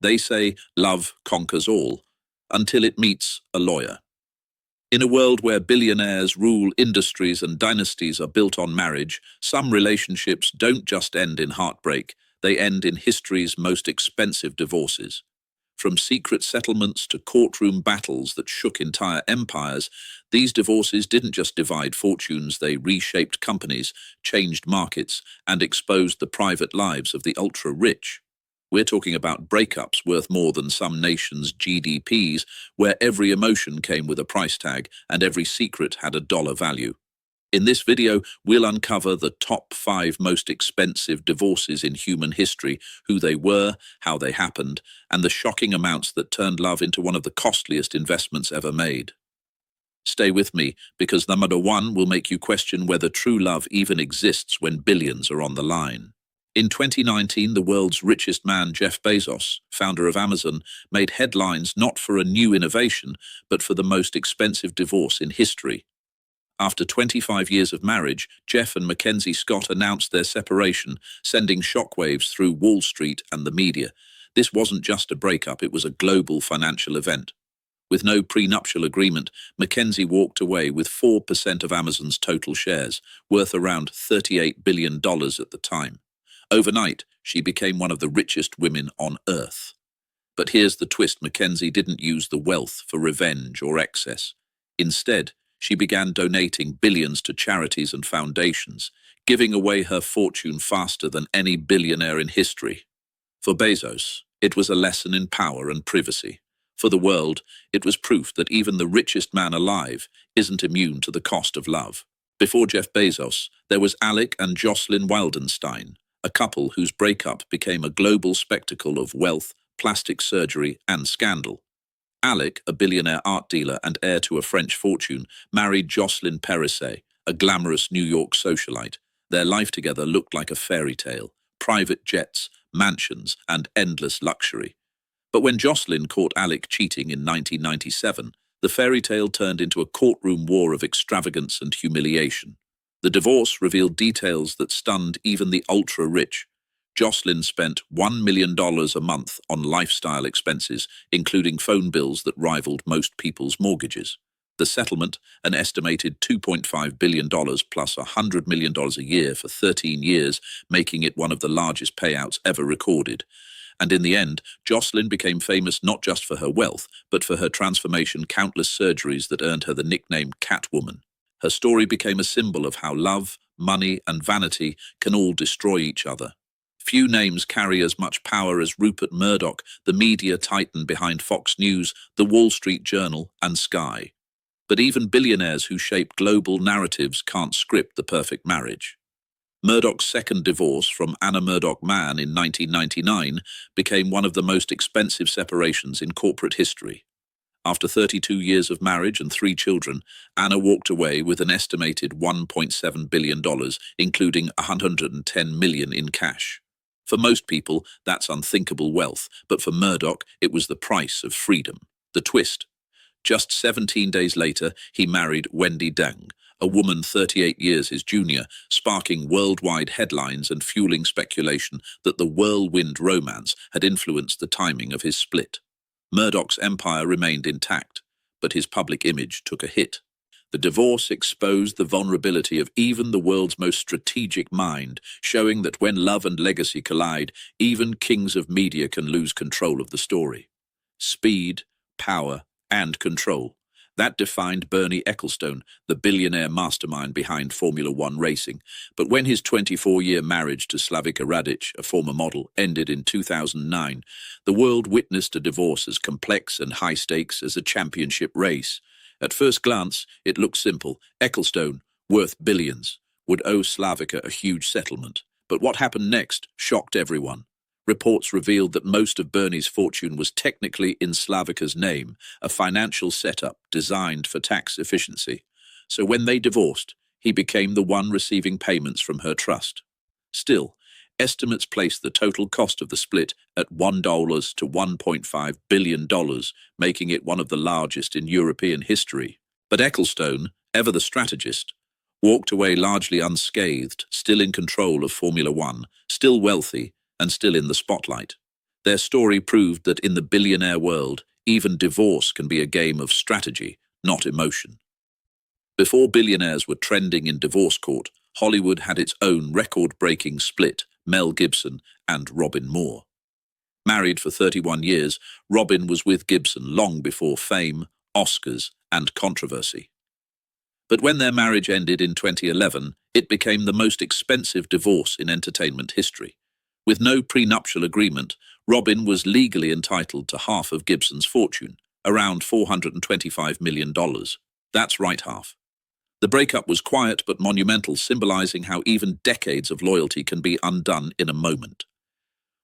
They say love conquers all, until it meets a lawyer. In a world where billionaires rule industries and dynasties are built on marriage, some relationships don't just end in heartbreak, they end in history's most expensive divorces. From secret settlements to courtroom battles that shook entire empires, these divorces didn't just divide fortunes, they reshaped companies, changed markets, and exposed the private lives of the ultra-rich. We're talking about breakups worth more than some nations' GDPs, where every emotion came with a price tag and every secret had a dollar value. In this video, we'll uncover the top 5 most expensive divorces in human history, who they were, how they happened, and the shocking amounts that turned love into one of the costliest investments ever made. Stay with me, because number 1 will make you question whether true love even exists when billions are on the line. In 2019, the world's richest man, Jeff Bezos, founder of Amazon, made headlines not for a new innovation, but for the most expensive divorce in history. After 25 years of marriage, Jeff and Mackenzie Scott announced their separation, sending shockwaves through Wall Street and the media. This wasn't just a breakup, it was a global financial event. With no prenuptial agreement, Mackenzie walked away with 4% of Amazon's total shares, worth around $38 billion at the time. Overnight, she became one of the richest women on Earth. But here's the twist: Mackenzie didn't use the wealth for revenge or excess. Instead, she began donating billions to charities and foundations, giving away her fortune faster than any billionaire in history. For Bezos, it was a lesson in power and privacy. For the world, it was proof that even the richest man alive isn't immune to the cost of love. Before Jeff Bezos, there was Alec and Jocelyn Wildenstein, a couple whose breakup became a global spectacle of wealth, plastic surgery, and scandal. Alec, a billionaire art dealer and heir to a French fortune, married Jocelyn Perisset, a glamorous New York socialite. Their life together looked like a fairy tale: private jets, mansions, and endless luxury. But when Jocelyn caught Alec cheating in 1997, the fairy tale turned into a courtroom war of extravagance and humiliation. The divorce revealed details that stunned even the ultra-rich. Jocelyn spent $1 million a month on lifestyle expenses, including phone bills that rivaled most people's mortgages. The settlement, an estimated $2.5 billion plus $100 million a year for 13 years, making it one of the largest payouts ever recorded. And in the end, Jocelyn became famous not just for her wealth, but for her transformation, countless surgeries that earned her the nickname Catwoman. Her story became a symbol of how love, money, and vanity can all destroy each other. Few names carry as much power as Rupert Murdoch, the media titan behind Fox News, The Wall Street Journal, and Sky. But even billionaires who shape global narratives can't script the perfect marriage. Murdoch's second divorce from Anna Murdoch Mann in 1999 became one of the most expensive separations in corporate history. After 32 years of marriage and 3 children, Anna walked away with an estimated $1.7 billion, including $110 million in cash. For most people, that's unthinkable wealth, but for Murdoch, it was the price of freedom. The twist: just 17 days later, he married Wendy Deng, a woman 38 years his junior, sparking worldwide headlines and fueling speculation that the whirlwind romance had influenced the timing of his split. Murdoch's empire remained intact, but his public image took a hit. The divorce exposed the vulnerability of even the world's most strategic mind, showing that when love and legacy collide, even kings of media can lose control of the story. Speed, power, and control. That defined Bernie Ecclestone, the billionaire mastermind behind Formula One racing. But when his 24-year marriage to Slavica Radic, a former model, ended in 2009, the world witnessed a divorce as complex and high-stakes as a championship race. At first glance, it looked simple. Ecclestone, worth billions, would owe Slavica a huge settlement. But what happened next shocked everyone. Reports revealed that most of Bernie's fortune was technically in Slavica's name, a financial setup designed for tax efficiency. So when they divorced, he became the one receiving payments from her trust. Still, estimates placed the total cost of the split at $1 to $1.5 billion, making it one of the largest in European history. But Ecclestone, ever the strategist, walked away largely unscathed, still in control of Formula One, still wealthy, and still in the spotlight. Their story proved that in the billionaire world, even divorce can be a game of strategy, not emotion. Before billionaires were trending in divorce court, Hollywood had its own record-breaking split, Mel Gibson and Robin Moore. Married for 31 years, Robin was with Gibson long before fame, Oscars, and controversy. But when their marriage ended in 2011, it became the most expensive divorce in entertainment history. With no prenuptial agreement, Robin was legally entitled to half of Gibson's fortune, around $425 million. That's right, half. The breakup was quiet but monumental, symbolizing how even decades of loyalty can be undone in a moment.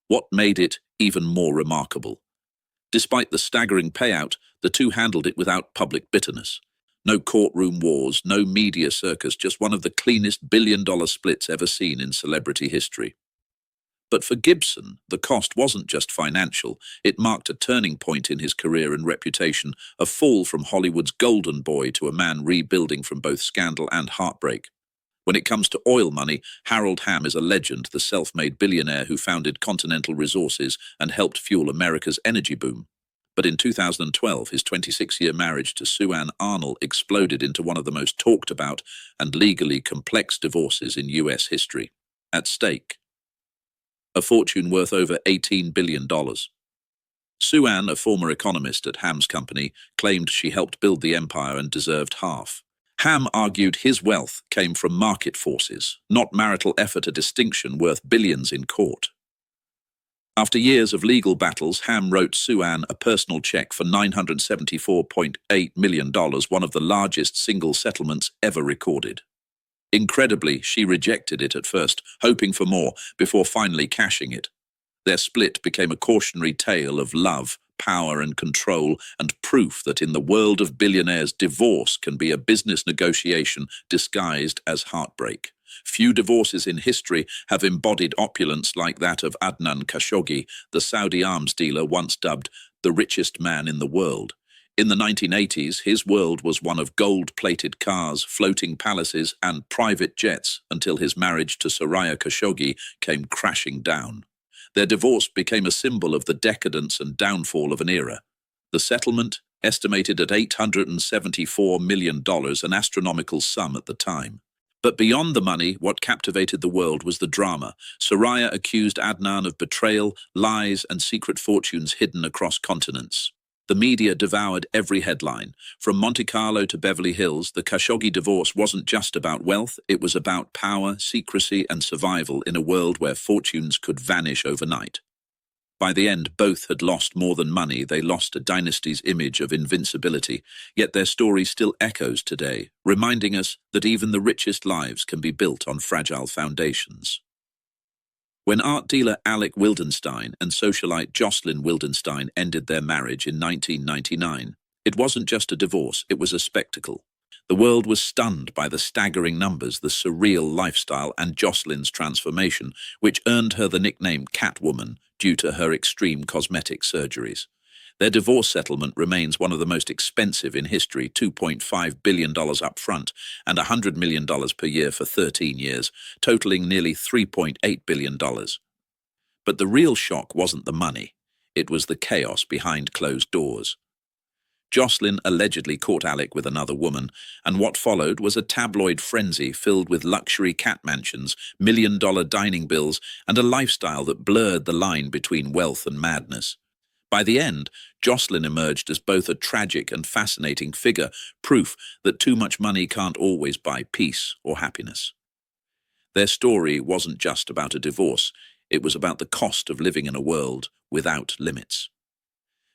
What made it even more remarkable? Despite the staggering payout, the two handled it without public bitterness. No courtroom wars, no media circus, just one of the cleanest billion-dollar splits ever seen in celebrity history. But for Gibson, the cost wasn't just financial. It marked a turning point in his career and reputation, a fall from Hollywood's golden boy to a man rebuilding from both scandal and heartbreak. When it comes to oil money, Harold Hamm is a legend, the self-made billionaire who founded Continental Resources and helped fuel America's energy boom. But in 2012, his 26-year marriage to Sue Ann Arnold exploded into one of the most talked about and legally complex divorces in U.S. history. At stake, a fortune worth over $18 billion. Sue Ann, a former economist at Hamm's company, claimed she helped build the empire and deserved half. Hamm argued his wealth came from market forces, not marital effort, a distinction worth billions in court. After years of legal battles, Hamm wrote Sue Ann a personal check for $974.8 million, one of the largest single settlements ever recorded. Incredibly, she rejected it at first, hoping for more, before finally cashing it. Their split became a cautionary tale of love, power, and control, and proof that in the world of billionaires, divorce can be a business negotiation disguised as heartbreak. Few divorces in history have embodied opulence like that of Adnan Khashoggi, the Saudi arms dealer once dubbed the richest man in the world. In the 1980s, his world was one of gold-plated cars, floating palaces, and private jets until his marriage to Soraya Khashoggi came crashing down. Their divorce became a symbol of the decadence and downfall of an era. The settlement, estimated at $874 million, an astronomical sum at the time. But beyond the money, what captivated the world was the drama. Soraya accused Adnan of betrayal, lies, and secret fortunes hidden across continents. The media devoured every headline. From Monte Carlo to Beverly Hills, the Khashoggi divorce wasn't just about wealth, it was about power, secrecy, and survival in a world where fortunes could vanish overnight. By the end, both had lost more than money. They lost a dynasty's image of invincibility, yet their story still echoes today, reminding us that even the richest lives can be built on fragile foundations. When art dealer Alec Wildenstein and socialite Jocelyn Wildenstein ended their marriage in 1999, it wasn't just a divorce, it was a spectacle. The world was stunned by the staggering numbers, the surreal lifestyle, and Jocelyn's transformation, which earned her the nickname Catwoman due to her extreme cosmetic surgeries. Their divorce settlement remains one of the most expensive in history, $2.5 billion up front and $100 million per year for 13 years, totaling nearly $3.8 billion. But the real shock wasn't the money, it was the chaos behind closed doors. Jocelyn allegedly caught Alec with another woman, and what followed was a tabloid frenzy filled with luxury cat mansions, million-dollar dining bills, and a lifestyle that blurred the line between wealth and madness. By the end, Jocelyn emerged as both a tragic and fascinating figure, proof that too much money can't always buy peace or happiness. Their story wasn't just about a divorce, it was about the cost of living in a world without limits.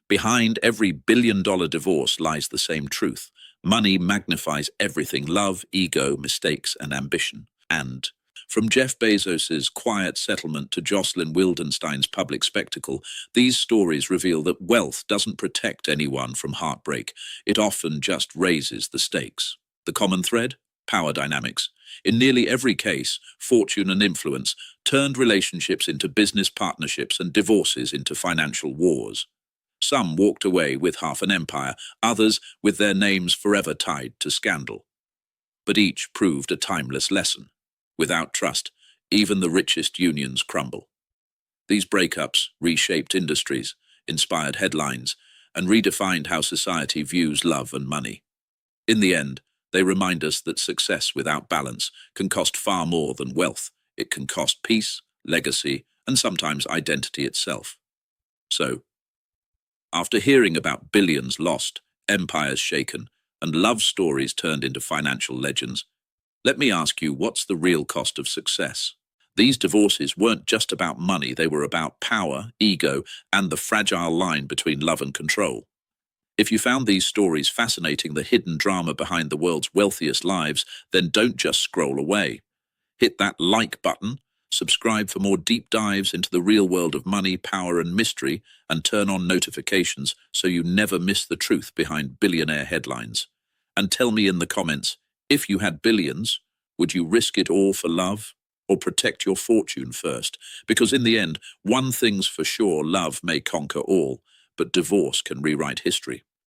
Behind every billion-dollar divorce lies the same truth. Money magnifies everything: love, ego, mistakes, and ambition. And from Jeff Bezos's quiet settlement to Jocelyn Wildenstein's public spectacle, these stories reveal that wealth doesn't protect anyone from heartbreak. It often just raises the stakes. The common thread? Power dynamics. In nearly every case, fortune and influence turned relationships into business partnerships and divorces into financial wars. Some walked away with half an empire, others with their names forever tied to scandal. But each proved a timeless lesson. Without trust, even the richest unions crumble. These breakups reshaped industries, inspired headlines, and redefined how society views love and money. In the end, they remind us that success without balance can cost far more than wealth. It can cost peace, legacy, and sometimes identity itself. So, after hearing about billions lost, empires shaken, and love stories turned into financial legends, let me ask you, what's the real cost of success? These divorces weren't just about money, they were about power, ego, and the fragile line between love and control. If you found these stories fascinating, the hidden drama behind the world's wealthiest lives, then don't just scroll away. Hit that like button, subscribe for more deep dives into the real world of money, power, and mystery, and turn on notifications so you never miss the truth behind billionaire headlines. And tell me in the comments, if you had billions, would you risk it all for love or protect your fortune first? Because in the end, one thing's for sure, love may conquer all, but divorce can rewrite history.